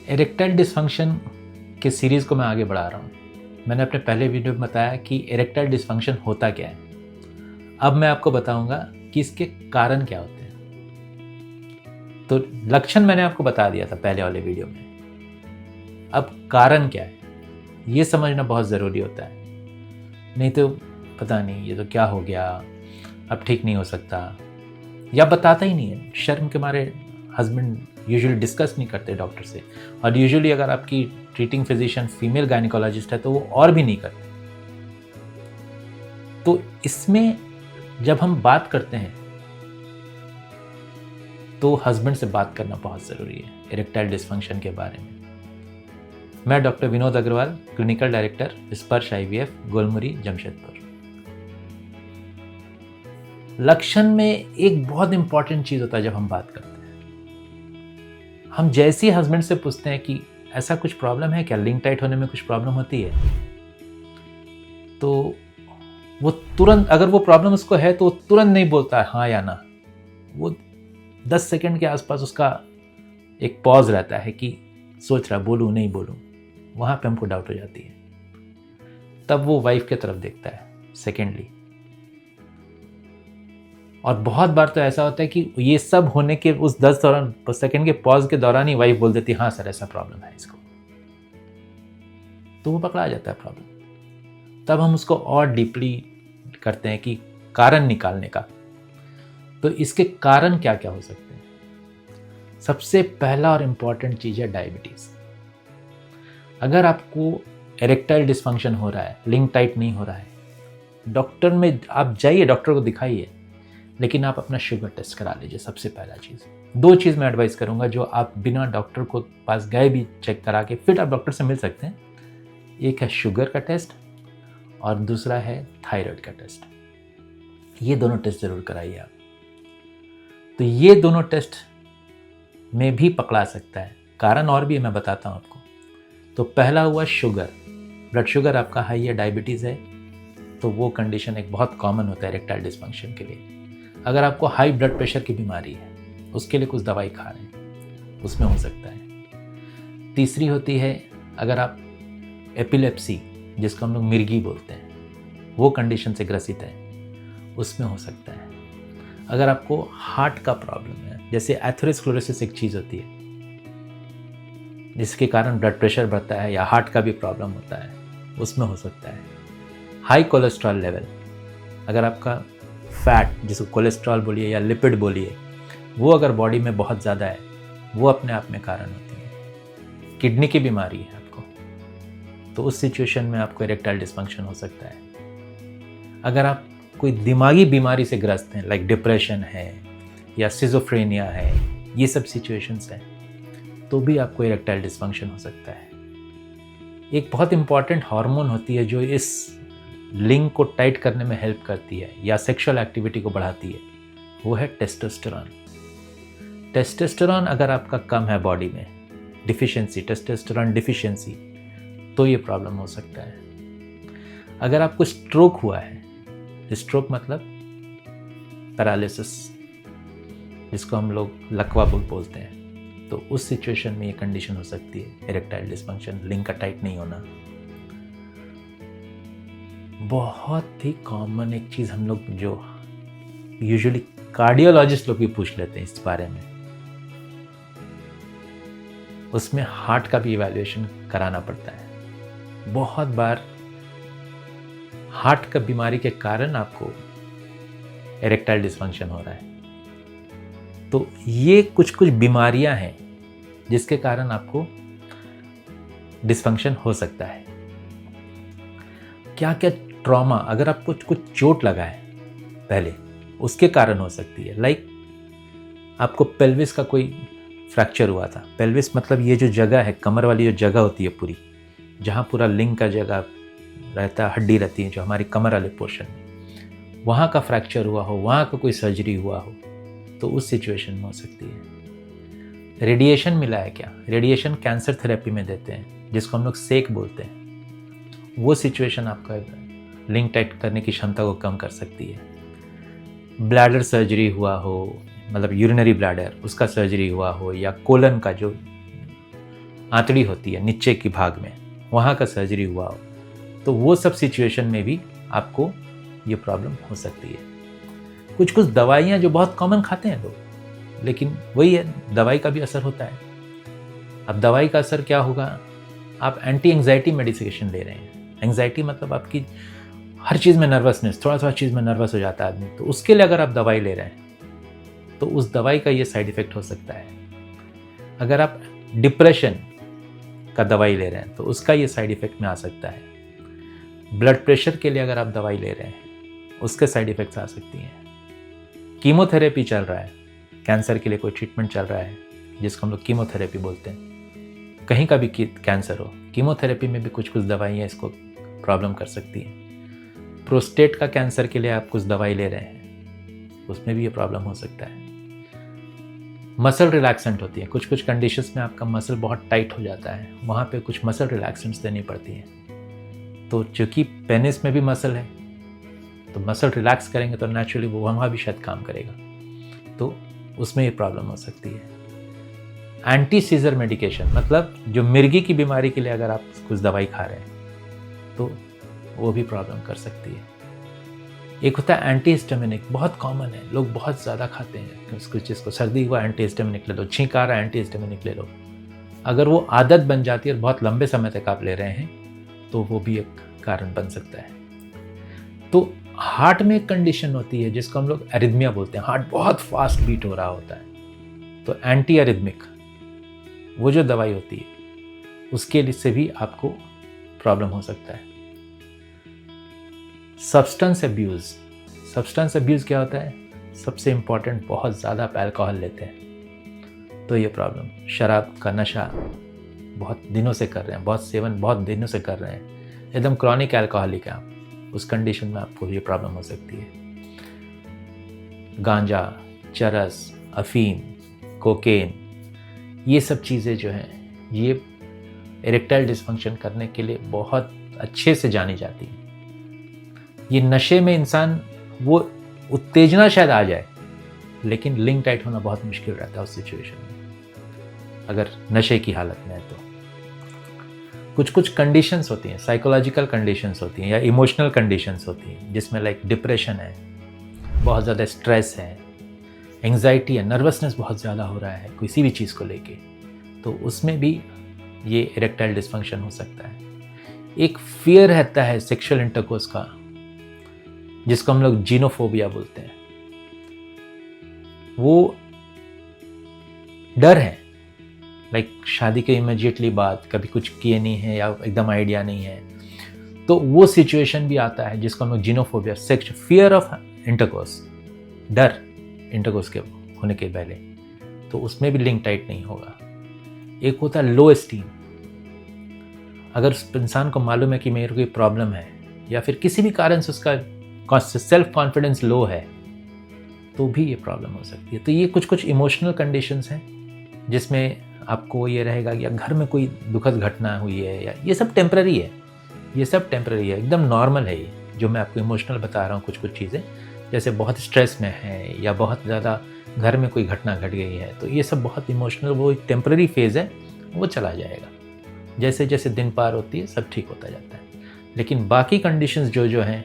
Erectile dysfunction के series को मैं आगे बढ़ा रहा हूँ। मैंने अपने पहले वीडियो में बताया कि इरेक्टाइल डिसफंक्शन होता क्या है। अब मैं आपको बताऊंगा कि इसके कारण क्या होते हैं। तो लक्षण मैंने आपको बता दिया था पहले वाले वीडियो में। अब कारण क्या है ये समझना बहुत ज़रूरी होता है, नहीं तो पता नहीं ये तो क्या हो गया, अब ठीक नहीं हो सकता, या बताता ही नहीं है। शर्म के मारे हस्बैंड यूजुअली डिस्कस नहीं करते डॉक्टर से, और यूजुअली अगर आपकी ट्रीटिंग फिजिशियन फीमेल गायनिकोलॉजिस्ट है तो वो और भी नहीं करते। तो इसमें जब हम बात करते हैं तो हस्बैंड से बात करना बहुत ज़रूरी है इरेक्टाइल डिसफंक्शन के बारे में। मैं doctor Vinod Agarwal, clinical director, Sparsh IVF, Golmuri, Jamshedpur. लक्षण में एक बहुत इंपॉर्टेंट चीज़ होता है। जब हम बात करते हैं, हम जैसे ही हस्बैंड से पूछते हैं कि ऐसा कुछ प्रॉब्लम है क्या, लिंक टाइट होने में कुछ प्रॉब्लम होती है, तो वो तुरंत, अगर वो प्रॉब्लम उसको है तो वो तुरंत नहीं बोलता है हाँ या ना। वो 10 सेकंड के आसपास उसका एक पॉज रहता है कि सोच रहा बोलूँ नहीं बोलूँ। वहाँ पे हमको डाउट हो जाती है। तब वो वाइफ की तरफ देखता है सेकेंडली। और बहुत बार तो ऐसा होता है कि ये सब होने के उस 10 सेकंड के पॉज के दौरान ही वाइफ बोल देती है हाँ सर ऐसा प्रॉब्लम है इसको। तो वो पकड़ा जाता है प्रॉब्लम। तब हम उसको और डीपली करते हैं कि कारण निकालने का। तो इसके कारण क्या क्या हो सकते हैं। सबसे पहला और इम्पॉर्टेंट चीज़ है डायबिटीज़। अगर आपको इरेक्टाइल डिसफंक्शन हो रहा है, लिंक टाइट नहीं हो रहा है, डॉक्टर में आप जाइए, डॉक्टर को दिखाइए, लेकिन आप अपना शुगर टेस्ट करा लीजिए। सबसे पहला चीज़, 2 चीज़ मैं एडवाइस करूंगा जो आप बिना डॉक्टर को पास गए भी चेक करा के फिर आप डॉक्टर से मिल सकते हैं। एक है शुगर का टेस्ट और दूसरा है थायराइड का टेस्ट। ये दोनों टेस्ट जरूर कराइए आप। तो ये दोनों टेस्ट में भी पकड़ा सकता है कारण, और भी मैं बताता हूँ आपको। तो पहला हुआ शुगर, ब्लड शुगर आपका हाई है, डायबिटीज़ है, तो वो कंडीशन एक बहुत कॉमन होता है इरेक्टाइल डिसफंक्शन के लिए। अगर आपको हाई ब्लड प्रेशर की बीमारी है, उसके लिए कुछ दवाई खा रहे हैं, उसमें हो सकता है। तीसरी होती है अगर आप एपिलेप्सी, जिसको हम लोग मिर्गी बोलते हैं, वो कंडीशन से ग्रसित है, उसमें हो सकता है। अगर आपको हार्ट का प्रॉब्लम है, जैसे एथेरोस्क्लेरोसिस एक चीज़ होती है जिसके कारण ब्लड प्रेशर बढ़ता है या हार्ट का भी प्रॉब्लम होता है, उसमें हो सकता है। हाई कोलेस्ट्रॉल लेवल, अगर आपका फैट, जिसको कोलेस्ट्रॉल बोलिए या लिपिड बोलिए, वो अगर बॉडी में बहुत ज़्यादा है, वो अपने आप में कारण होती है। किडनी की बीमारी है आपको, तो उस सिचुएशन में आपको इरेक्टाइल डिसफंक्शन हो सकता है। अगर आप कोई दिमागी बीमारी से ग्रस्त हैं, लाइक डिप्रेशन है या सिजोफ्रेनिया है, ये सब सिचुएशंस हैं, तो भी आपको इरेक्टाइल डिसफंक्शन हो सकता है। एक बहुत इंपॉर्टेंट हार्मोन होती है जो इस लिंक को टाइट करने में हेल्प करती है या सेक्सुअल एक्टिविटी को बढ़ाती है, वो है टेस्टोस्टेरोन। टेस्टोस्टेरोन अगर आपका कम है बॉडी में, डिफिशिएंसी, टेस्टोस्टेरोन डिफिशिएंसी, तो ये प्रॉब्लम हो सकता है। अगर आपको स्ट्रोक हुआ है, स्ट्रोक मतलब पैरालिसिस, जिसको हम लोग लकवा बोलते हैं, तो उस सिचुएशन में ये कंडीशन हो सकती है इरेक्टाइल डिसफंक्शन, लिंक का टाइट नहीं होना। बहुत ही कॉमन एक चीज़ हम लोग जो यूजुअली कार्डियोलॉजिस्ट लोग भी पूछ लेते हैं इस बारे में, उसमें हार्ट का भी इवैल्यूएशन कराना पड़ता है। बहुत बार हार्ट का बीमारी के कारण आपको इरेक्टाइल डिसफंक्शन हो रहा है। तो ये कुछ बीमारियां हैं जिसके कारण आपको डिसफंक्शन हो सकता है। क्या क्या ट्रॉमा, अगर आपको कुछ चोट लगा है पहले, उसके कारण हो सकती है। लाइक आपको पेल्विस का कोई फ्रैक्चर हुआ था। पेल्विस मतलब ये जो जगह है, कमर वाली जो जगह होती है पूरी, जहाँ पूरा लिंक का जगह रहता है, हड्डी रहती है जो हमारी कमर वाले पोर्शन में, वहाँ का फ्रैक्चर हुआ हो, वहाँ का कोई सर्जरी हुआ हो, तो उस सिचुएशन में हो सकती है। रेडिएशन मिला है क्या, रेडिएशन कैंसर थेरेपी में देते हैं जिसको हम लोग सेक बोलते हैं, वो सिचुएशन आपका लिंक टाइट करने की क्षमता को कम कर सकती है। ब्लैडर सर्जरी हुआ हो, मतलब यूरिनरी ब्लैडर, उसका सर्जरी हुआ हो, या कोलन का जो आंतड़ी होती है नीचे की भाग में, वहाँ का सर्जरी हुआ हो, तो वो सब सिचुएशन में भी आपको ये प्रॉब्लम हो सकती है। कुछ कुछ दवाइयाँ जो बहुत कॉमन खाते हैं लोग, लेकिन वही है, दवाई का भी असर होता है। अब दवाई का असर क्या होगा, आप एंटी एंग्जाइटी मेडिकेशन ले रहे हैं। एंग्जाइटी मतलब आपकी हर चीज़ में नर्वसनेस, थोड़ा थोड़ा चीज़ में नर्वस हो जाता है आदमी, तो उसके लिए अगर आप दवाई ले रहे हैं तो उस दवाई का ये साइड इफ़ेक्ट हो सकता है। अगर आप डिप्रेशन का दवाई ले रहे हैं तो उसका ये साइड इफ़ेक्ट में आ सकता है। ब्लड प्रेशर के लिए अगर आप दवाई ले रहे हैं उसके साइड इफ़ेक्ट्स आ सकती हैं। कीमोथेरेपी चल रहा है, कैंसर के लिए कोई ट्रीटमेंट चल रहा है जिसको हम लोग कीमोथेरेपी बोलते हैं, कहीं का भी कैंसर हो, कीमोथेरेपी में भी कुछ कुछ दवाइयाँ इसको प्रॉब्लम कर सकती हैं। प्रोस्टेट का कैंसर के लिए आप कुछ दवाई ले रहे हैं, उसमें भी ये प्रॉब्लम हो सकता है। मसल रिलैक्सेंट होती है, कुछ कुछ कंडीशंस में आपका मसल बहुत टाइट हो जाता है, वहाँ पे कुछ मसल रिलैक्सेंट्स देनी पड़ती हैं। तो चूँकि पेनिस में भी मसल है, तो मसल रिलैक्स करेंगे तो नेचुरली वो वहाँ भी शायद काम करेगा, तो उसमें ये प्रॉब्लम हो सकती है। एंटी सीजर मेडिकेशन मतलब जो मिर्गी की बीमारी के लिए अगर आप कुछ दवाई खा रहे हैं तो वो भी प्रॉब्लम कर सकती है। एक होता है एंटी हिस्टामिनिक, बहुत कॉमन है, लोग बहुत ज़्यादा खाते हैं उसको, जिसको सर्दी हुआ एंटी हिस्टामिनिक ले लो, छींक आ रहा है एंटी हिस्टामिनिक ले लो। अगर वो आदत बन जाती है और बहुत लंबे समय तक आप ले रहे हैं तो वो भी एक कारण बन सकता है। तो हार्ट में एक कंडीशन होती है जिसको हम लोग एरिथमिया बोलते हैं, हार्ट बहुत फास्ट बीट हो रहा होता है, तो एंटी एरिथमिक वो जो दवाई होती है उसके लिए से भी आपको प्रॉब्लम हो सकता है। सब्सटेंस अब्यूज़ क्या होता है, सबसे इम्पॉर्टेंट, बहुत ज़्यादा आप अल्कोहल लेते हैं तो ये प्रॉब्लम, शराब का नशा बहुत दिनों से कर रहे हैं, बहुत सेवन बहुत दिनों से कर रहे हैं, एकदम क्रॉनिक अल्कोहलिक है आप, उस कंडीशन में आपको ये प्रॉब्लम हो सकती है। गांजा, चरस, अफीम, कोकेन, ये सब चीज़ें जो हैं ये इरेक्टाइल डिसफंक्शन करने के लिए बहुत अच्छे से जानी जाती हैं। ये नशे में इंसान वो उत्तेजना शायद आ जाए, लेकिन लिंक टाइट होना बहुत मुश्किल रहता है उस सिचुएशन में, अगर नशे की हालत में है तो। कुछ कुछ कंडीशंस होती हैं, साइकोलॉजिकल कंडीशंस होती हैं या इमोशनल कंडीशंस होती हैं, जिसमें लाइक डिप्रेशन है, बहुत ज़्यादा स्ट्रेस है, एंग्जाइटी है, नर्वसनेस बहुत ज़्यादा हो रहा है किसी भी चीज़ को लेके, तो उसमें भी ये इरेक्टाइल डिसफंक्शन हो सकता है। एक फियर रहता है सेक्सुअल इंटरकोर्स का, जिसको हम लोग जीनोफोबिया बोलते हैं, वो डर है, लाइक शादी के इमीडिएटली बाद कभी कुछ किए नहीं है या एकदम आइडिया नहीं है, तो वो सिचुएशन भी आता है जिसको हम लोग xenophobia, sex fear of intercourse, डर इंटरकोर्स के होने के पहले, तो उसमें भी लिंक टाइट नहीं होगा। एक होता है लो एस्टीम, अगर उस इंसान को मालूम है कि मेरे को कोई प्रॉब्लम है या फिर किसी भी कारण से उसका सेल्फ कॉन्फिडेंस लो है तो भी ये प्रॉब्लम हो सकती है। तो ये कुछ कुछ इमोशनल कंडीशंस हैं जिसमें आपको ये रहेगा कि घर में कोई दुखद घटना हुई है या ये सब टेम्पररी है, ये सब टेम्पररी है, एकदम नॉर्मल है। ये जो मैं आपको इमोशनल बता रहा हूँ, कुछ कुछ चीज़ें जैसे बहुत स्ट्रेस में है या बहुत ज़्यादा घर में कोई घटना घट गई है, तो ये सब बहुत इमोशनल, वो एक टेम्पररी फेज़ है, वो चला जाएगा। जैसे जैसे दिन पार होती है सब ठीक होता जाता है। लेकिन बाकी कंडीशंस जो हैं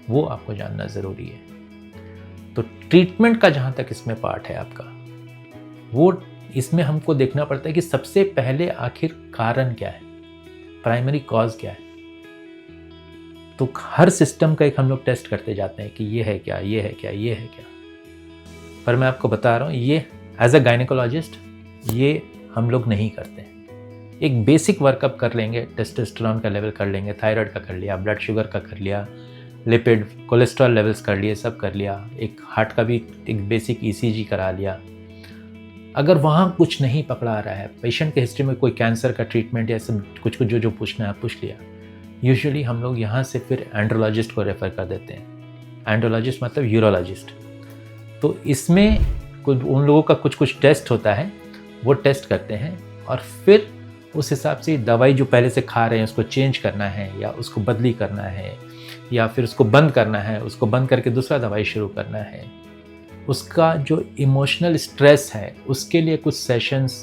वो आपको जानना ज़रूरी है। तो ट्रीटमेंट का जहाँ तक इसमें पार्ट है आपका, वो इसमें हमको देखना पड़ता है कि सबसे पहले आखिर कारण क्या है, प्राइमरी कॉज क्या है। तो हर सिस्टम का एक हम लोग टेस्ट करते जाते हैं कि ये है क्या, ये है क्या, ये है क्या। पर मैं आपको बता रहा हूँ, ये एज अ गायनेकोलॉजिस्ट ये हम लोग नहीं करते हैं। एक बेसिक वर्कअप कर लेंगे, टेस्टोस्टेरोन का लेवल कर लेंगे, थायराइड का कर लिया, ब्लड शुगर का कर लिया, लिपिड, कोलेस्ट्रॉल लेवल्स कर लिए, सब कर लिया, एक हार्ट का भी एक बेसिक ईसीजी करा लिया। अगर वहाँ कुछ नहीं पकड़ा रहा है, पेशेंट के हिस्ट्री में कोई कैंसर का ट्रीटमेंट या सब कुछ कुछ जो पूछना है पूछ लिया, यूजुअली हम लोग यहाँ से फिर एंड्रोलॉजिस्ट को रेफ़र कर देते हैं। एंड्रोलॉजिस्ट मतलब यूरोलॉजिस्ट। तो इसमें कुछ उन लोगों का कुछ कुछ टेस्ट होता है, वो टेस्ट करते हैं और फिर उस हिसाब से दवाई जो पहले से खा रहे हैं उसको चेंज करना है या उसको बदली करना है या फिर उसको बंद करना है, उसको बंद करके दूसरा दवाई शुरू करना है। उसका जो इमोशनल स्ट्रेस है उसके लिए कुछ सेशंस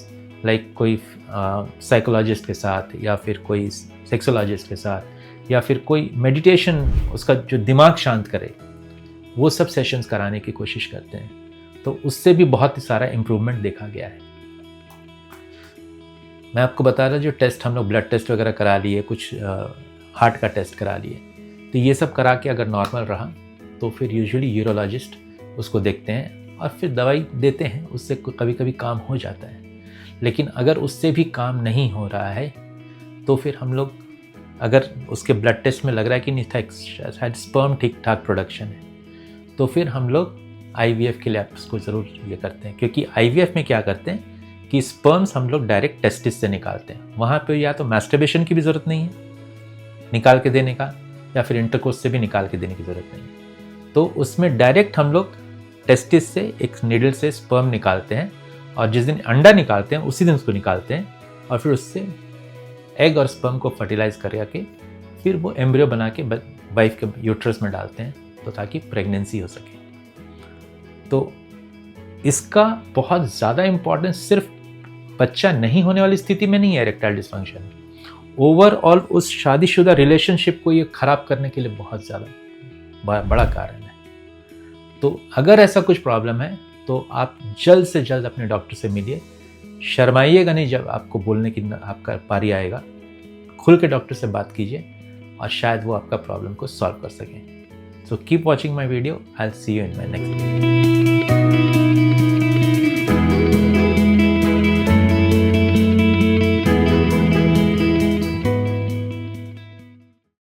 लाइक कोई साइकोलॉजिस्ट के साथ या फिर कोई सेक्सोलॉजिस्ट के साथ या फिर कोई मेडिटेशन, उसका जो दिमाग शांत करे, वो सब सेशंस कराने की कोशिश करते हैं। तो उससे भी बहुत ही सारा इम्प्रूवमेंट देखा गया है। मैं आपको बता रहा, जो टेस्ट हम लोग ब्लड टेस्ट वगैरह करा लिए, कुछ हार्ट का टेस्ट करा लिए, तो ये सब करा के अगर नॉर्मल रहा तो फिर यूजुअली यूरोलॉजिस्ट उसको देखते हैं और फिर दवाई देते हैं, उससे कभी कभी काम हो जाता है। लेकिन अगर उससे भी काम नहीं हो रहा है तो फिर हम लोग, अगर उसके ब्लड टेस्ट में लग रहा है कि नहीं था, शायद स्पर्म ठीक ठाक प्रोडक्शन है, तो फिर हम लोग IVF के लिए उसको ज़रूर ये करते हैं। क्योंकि IVF में क्या करते हैं कि स्पर्म्स हम लोग डायरेक्ट टेस्टिस से निकालते हैं। वहाँ पे या तो मैस्टरबेशन की भी ज़रूरत नहीं है निकाल के देने का, या फिर इंटरकोर्स से भी निकाल के देने की ज़रूरत नहीं है। तो उसमें डायरेक्ट हम लोग टेस्टिस से एक नीडल से स्पर्म निकालते हैं, और जिस दिन अंडा निकालते हैं उसी दिन उसको निकालते हैं, और फिर उससे एग और स्पर्म को फर्टिलाइज करके फिर वो एम्ब्रियो बना के वाइफ के यूट्रस में डालते हैं, तो ताकि प्रेगनेंसी हो सके। तो इसका बहुत ज़्यादा इम्पोर्टेंस सिर्फ बच्चा नहीं होने वाली स्थिति में नहीं है इरेक्टाइल डिस्फंक्शन, ओवरऑल उस शादीशुदा रिलेशनशिप को ये खराब करने के लिए बहुत ज़्यादा बड़ा कारण है। तो अगर ऐसा कुछ प्रॉब्लम है तो आप जल्द से जल्द अपने डॉक्टर से मिलिए। शर्माइएगा नहीं, जब आपको बोलने की आपका पारी आएगा, खुल के डॉक्टर से बात कीजिए और शायद वो आपका प्रॉब्लम को सॉल्व कर सकें। So keep watching my video. I'll see you in my next video.